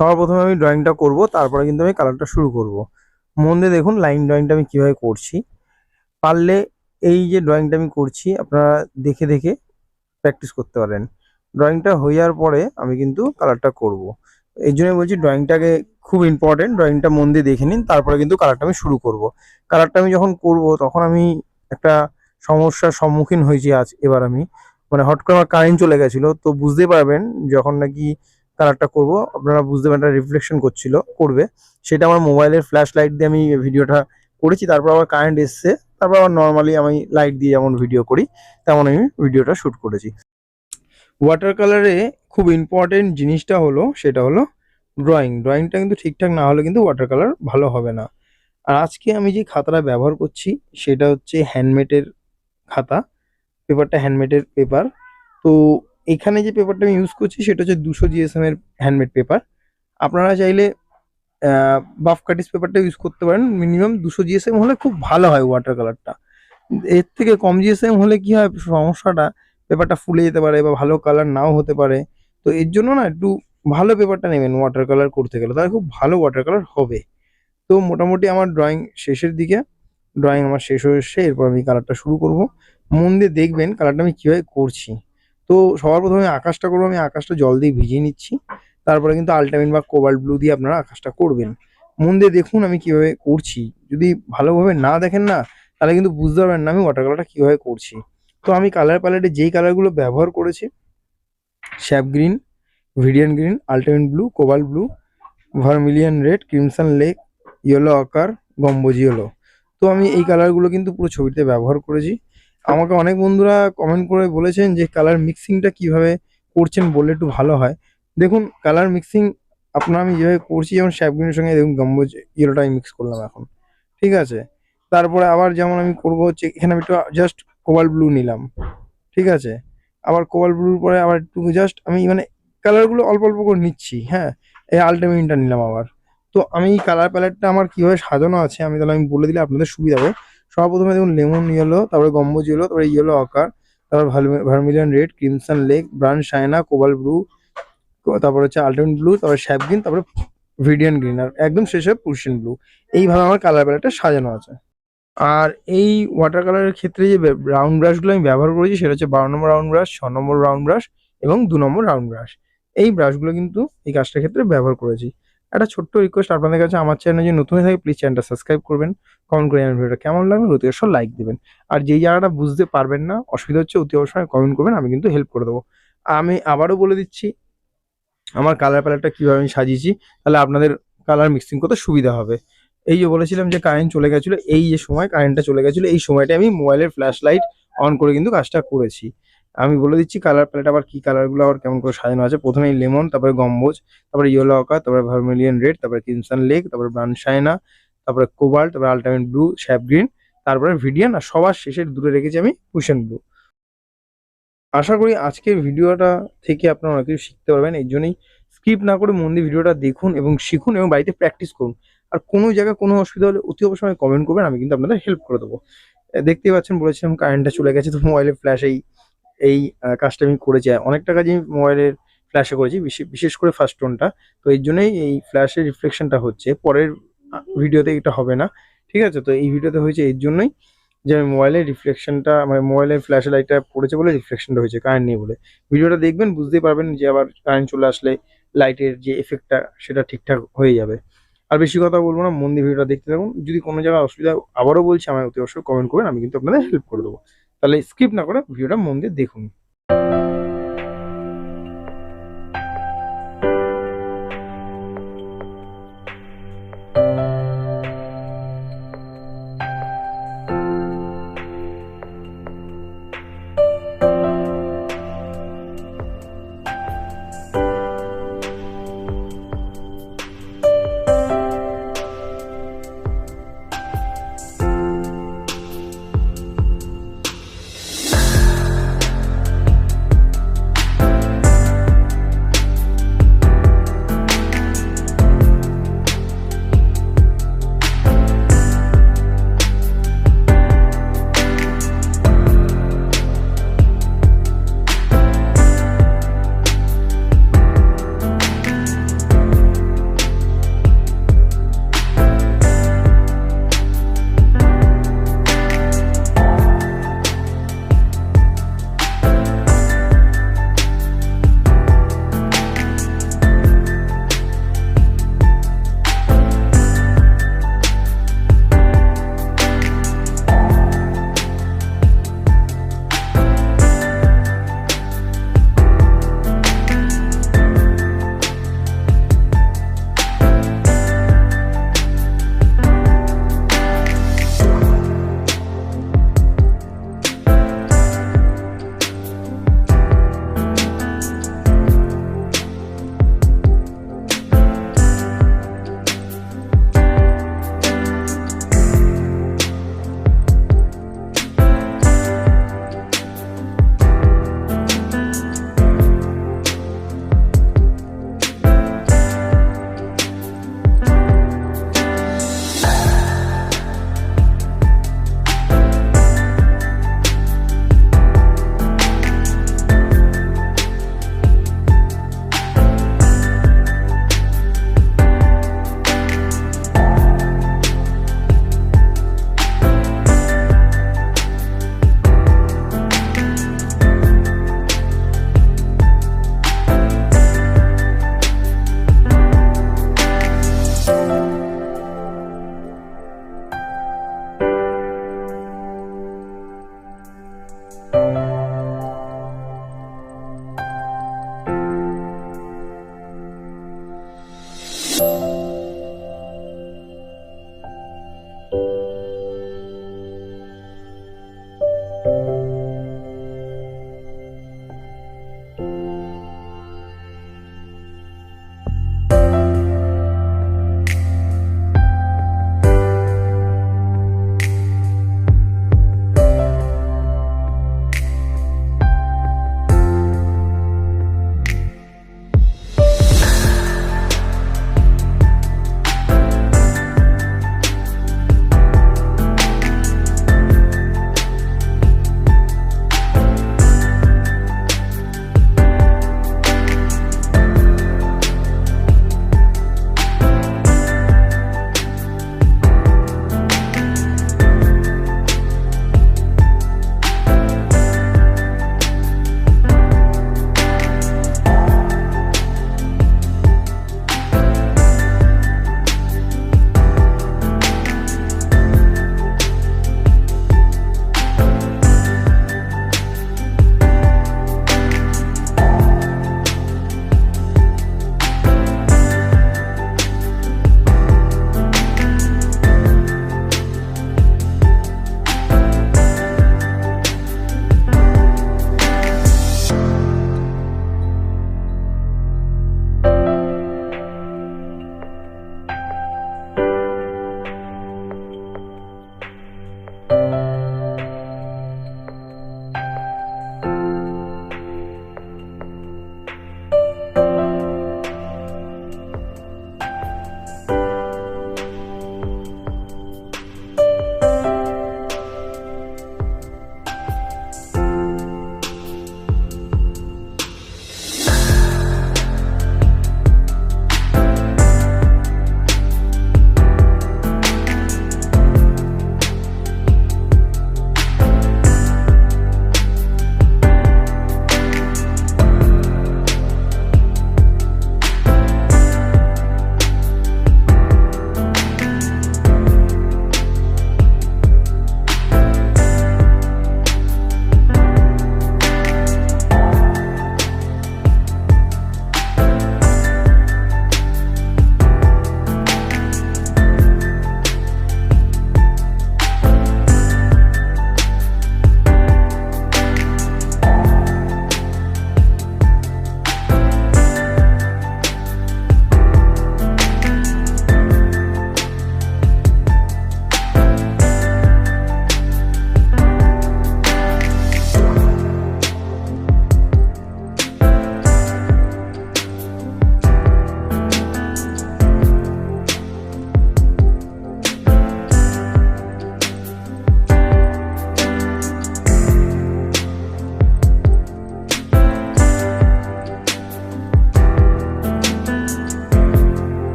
সবার প্রথমে আমি ড্রয়িংটা করব, তারপরে কিন্তু আমি কালারটা শুরু করব। মন দিয়ে দেখুন লাইন ড্রয়িংটা আমি কিভাবে করছি। পারলে এই যে ড্রয়িংটা আমি করছি আপনারা দেখে দেখে প্র্যাকটিস করতে পারেন। ড্রয়িংটা হয়ে যাওয়ার পরে আমি কিন্তু কালারটা করব। এই জন্যই বলছি ড্রয়িংটাকে খুব ইম্পর্টেন্ট, ড্রয়িংটা মন দিয়ে দেখে নিন, তারপরে কিন্তু কালারটা আমি শুরু করব। কালারটা আমি যখন করব তখন আমি একটা সমস্যার সম্মুখীন হয়েছি এবার আমি, মানে হট করে আমার কারেন্ট চলে গেছিলো, তো বুঝতেই পারবেন যখন নাকি কালারটা করব আপনারা বুঝতে পারবেন একটা রিফ্লেকশন করবে। সেটা আমার মোবাইলের ফ্ল্যাশ লাইট দিয়ে আমি ভিডিওটা করেছি, তারপর আবার কারেন্ট এসছে, তারপর আবার নর্মালি আমি লাইট দিয়ে যেমন ভিডিও করি তেমন আমি ভিডিওটা শ্যুট করেছি। ওয়াটার কালারে খুব ইম্পর্টেন্ট জিনিসটা হলো সেটা হলো ড্রয়িংটা কিন্তু ঠিকঠাক না হলে কিন্তু ওয়াটার কালার ভালো হবে না। আর আজকে আমি যে খাতাটা ব্যবহার করছি সেটা হচ্ছে হ্যান্ডমেডের খাতা, পেপারটা হ্যান্ডমেডের পেপার। তো এখানে যে পেপারটা আমি ইউজ করছি সেটা হচ্ছে 200 জিএসএম এর হ্যান্ডমেড পেপার। আপনারা চাইলে বাফ কাটিস পেপারটা ইউজ করতে পারেন, মিনিমাম 200 জিএসএম হলে খুব ভালো হয় ওয়াটার কালারটা। এর থেকে কম জিএসএম হলে কি হয় সমস্যাটা, পেপারটা ফুলে যেতে পারে বা ভালো কালার নাও হতে পারে। তো এর জন্য না একটু ভালো পেপারটা নেবেন ওয়াটার কালার করতে গেলে, তাহলে খুব ভালো ওয়াটার কালার হবে। তো মোটামুটি আমার ড্রয়িং শেষের দিকে, ড্রয়িং আমার শেষ হয়ে এসছে, এরপর আমি কালারটা শুরু করব। মন দিয়ে দেখবেন কালারটা আমি কীভাবে করছি। তো সবার প্রথমে আকাশটা করবো, আমি আকাশটা জল দিয়ে ভিজিয়ে নিচ্ছি, তারপরে কিন্তু আল্টামিন বা কোবাল্ট ব্লু দিয়ে আপনারা আকাশটা করবেন। মন দিয়ে দেখুন আমি কিভাবে করছি, যদি ভালোভাবে না দেখেন না তাহলে কিন্তু বুঝতে পারবেন না আমি ওয়াটার কালারটা কীভাবে করছি। তো আমি কালার প্যালেটে যেই কালারগুলো ব্যবহার করেছি, sap green, viridian green, ultramarine blue, cobalt blue, vermilion red, crimson lake, yellow ochre, gamboge yellow. তো আমি এই কালারগুলো কিন্তু পুরো ছবিতে ব্যবহার করেছি। আমাকে অনেক বন্ধুরা কমেন্ট করে বলেছেন যে কালার মিক্সিংটা কিভাবে করছেন বললে একটু ভালো হয়। দেখুন কালার মিক্সিং আমি যেভাবে করছি, যেমন শ্যাপ গ্রিনের সঙ্গে দেখুন গম্বুজ ইয়েলোটা আমি মিক্স করলাম এখন, ঠিক আছে। তারপরে আবার যেমন আমি করবো হচ্ছে এখানে আমি একটু জাস্ট কোবাল্ট ব্লু নিলাম, ঠিক আছে। আবার কোবাল্ট ব্লুর পরে আবার একটু জাস্ট আমি মানে কালারগুলো অল্প অল্প করে নিচ্ছি, হ্যাঁ। এই আল্টিমেটটা নিলাম আবার। তো আমি কালার প্যালেটটা আমার কীভাবে সাজানো আছে আমি বলে দিলে আপনাদের সুবিধা হবে। সবার প্রথমে দেখুন লেমন ইয়েলো, তারপরে গম্বুজ ইয়েলো, তারপরে ইয়েলো আকার, তারপর vermilion red, crimson lake, brown sienna, cobalt blue, তারপর হচ্ছে আল্টিমেট ব্লু, তারপরে শ্যাপ গ্রিন, তারপরে ভিডিয়ান গ্রিন, আর একদম শেষে পুরশিয়ান ব্লু। এইভাবে আমার কালার প্যালেটটা সাজানো আছে। আর এই ওয়াটার কালারের ক্ষেত্রে যে রাউন্ড ব্রাশগুলো আমি ব্যবহার করেছি সেটা হচ্ছে 12 নম্বর রাউন্ড ব্রাশ, 6 নম্বর রাউন্ড ব্রাশ এবং 2 নম্বর রাউন্ড ব্রাশ। এই ব্রাশগুলো কিন্তু এই কাজটার ক্ষেত্রে ব্যবহার করেছি। একটা ছোট্ট রিকোয়েস্ট আপনাদের কাছে, আমার চ্যানেলে যদি নতুন হয়ে থাকে প্লিজ চ্যানেলটা সাবস্ক্রাইব করবেন, কমেন্ট করে আমার ভিডিওটা কেমন লাগবে অতি অবশ্যই লাইক দেবেন। আর যেই জায়গাটা বুঝতে পারবেন না, অসুবিধা হচ্ছে, অতি অবশ্যই কমেন্ট করবেন, আমি কিন্তু হেল্প করে দেবো। আমি আবারও বলে দিচ্ছি আমার কালার প্যালেটটা কীভাবে আমি সাজিয়েছি, তাহলে আপনাদের কালার মিক্সিং করতে সুবিধা হবে। এই যে বলেছিলাম যে কারেন্ট চলে গেছিলো, এই যে সময় কারেন্টটা চলে গেছিলো এই সময়টা আমি মোবাইলের ফ্ল্যাশ লাইট অন করে কিন্তু কাজটা করেছি। আমি বলে দিচ্ছি কালার প্যালেট আবার কী কালারগুলো আবার কেমন করে সাজানো আছে। প্রথমে লেমন, তারপরে গম্বুজ, তারপরে ইয়েলো আকার, তারপরে ভার্মিলিয়ন রেড, তারপরে ক্রিমসন লেক, তারপরে ব্রাউন শাইনা, তারপরে কোবাল্ট, তারপরে আল্টামিন ব্লু, শ্যাপ গ্রিন, তারপরে ভিডিয়ান, আর সবার শেষের দূরে রেখেছি আমি কুশন ব্লু। আশা করি আজকের ভিডিওটা থেকে আপনারা অনেক কিছু শিখতে পারবেন। এই জন্যই স্কিপ না করে মন দিয়ে ভিডিওটা দেখুন এবং শিখুন এবং বাড়িতে প্র্যাকটিস করুন। আর কোনো জায়গায় কোনো অসুবিধা হলে অতি অবশ্যই কমেন্ট করবেন, আমি কিন্তু আপনাদের হেল্প করে দেবো। দেখতেই পাচ্ছেন বলেছিলাম কারেন্টটা চলে গেছে, তো মোবাইলের ফ্ল্যাশ এই কাজটা আমি করেছি। অনেকটা কাজই মোবাইলের ফ্ল্যাশে করেছি, বিশেষ করে ফার্স্ট টোনটা। তো এই জন্যই এই ফ্ল্যাশের রিফ্লেকশনটা হচ্ছে, পরের ভিডিওতে এটা হবে না, ঠিক আছে। তো এই ভিডিওতে হয়েছে এর জন্যই যে আমি মোবাইলের রিফ্লেকশনটা, মানে মোবাইলের ফ্ল্যাশ লাইটটা পড়েছে বলে রিফ্লেকশনটা হয়েছে, কারেন্ট নেই বলে। ভিডিওটা দেখবেন বুঝতেই পারবেন যে আবার কারেন্ট চলে আসলে লাইটের যে এফেক্টটা সেটা ঠিকঠাক হয়ে যাবে। আর বেশি কথা বলবো না, মন দিয়ে ভিডিওটা দেখতে থাকুন। যদি কোনো জায়গায় অসুবিধা আবারও বলছি আমায় অতি অবশ্যই কমেন্ট করবেন, আমি কিন্তু আপনাদের হেল্প করে দেবো। তাহলে স্কিপ না করে ভিডিওটা মন দিয়ে দেখুন।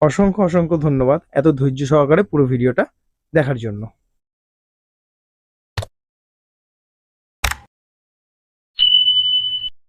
অসংখ্য অসংখ্য ধন্যবাদ এত ধৈর্য সহকারে পুরো ভিডিওটা দেখার জন্য।